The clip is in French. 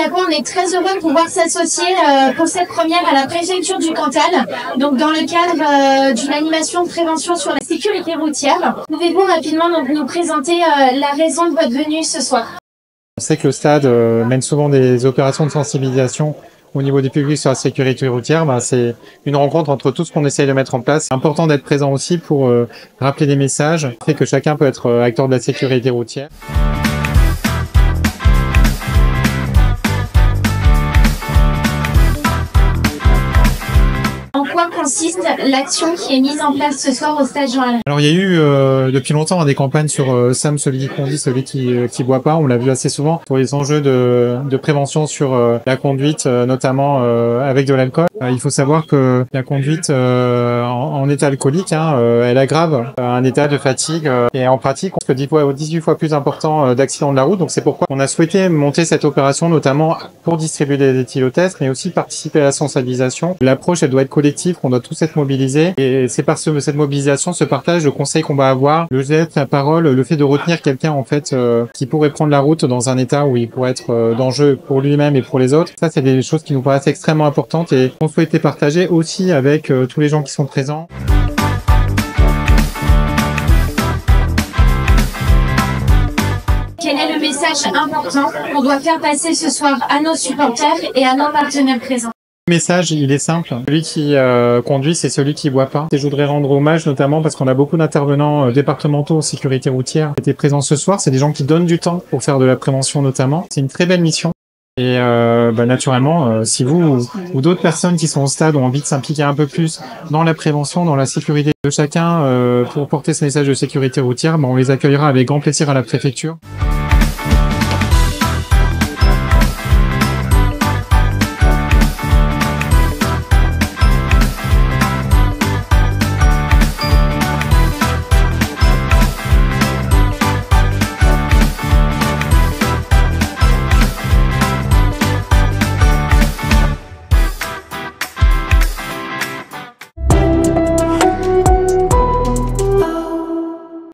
Monaco, on est très heureux de pouvoir s'associer pour cette première à la préfecture du Cantal, donc dans le cadre d'une animation de prévention sur la sécurité routière. Pouvez-vous rapidement donc nous présenter la raison de votre venue ce soir? On sait que le stade mène souvent des opérations de sensibilisation au niveau du public sur la sécurité routière. C'est une rencontre entre tout ce qu'on essaye de mettre en place. C'est important d'être présent aussi pour rappeler des messages, fait que chacun peut être acteur de la sécurité routière. En quoi consiste l'action qui est mise en place ce soir au stade Jean Alred? Alors il y a eu depuis longtemps des campagnes sur Sam, celui qui conduit, celui qui boit pas. On l'a vu assez souvent pour les enjeux de prévention sur la conduite, notamment avec de l'alcool. Il faut savoir que la conduite en état alcoolique, elle aggrave un état de fatigue et en pratique, on risque 18 fois plus important d'accidents de la route. Donc c'est pourquoi on a souhaité monter cette opération, notamment pour distribuer des éthylotests, mais aussi participer à la sensibilisation. L'approche, elle doit être collective, qu'on doit tous être mobilisés. Et c'est par cette mobilisation, ce partage, le conseil qu'on va avoir, le geste, la parole, le fait de retenir quelqu'un en fait qui pourrait prendre la route dans un état où il pourrait être dangereux pour lui-même et pour les autres. Ça, c'est des choses qui nous paraissent extrêmement importantes et on souhaitait partager aussi avec tous les gens qui sont présents. Quel est le message important qu'on doit faire passer ce soir à nos supporters et à nos partenaires présents? Le message, il est simple. Celui qui conduit, c'est celui qui boit pas. Et je voudrais rendre hommage notamment parce qu'on a beaucoup d'intervenants départementaux en sécurité routière qui étaient présents ce soir. C'est des gens qui donnent du temps pour faire de la prévention notamment. C'est une très belle mission. Et naturellement, si vous ou d'autres personnes qui sont au stade ont envie de s'impliquer un peu plus dans la prévention, dans la sécurité de chacun pour porter ce message de sécurité routière, on les accueillera avec grand plaisir à la préfecture.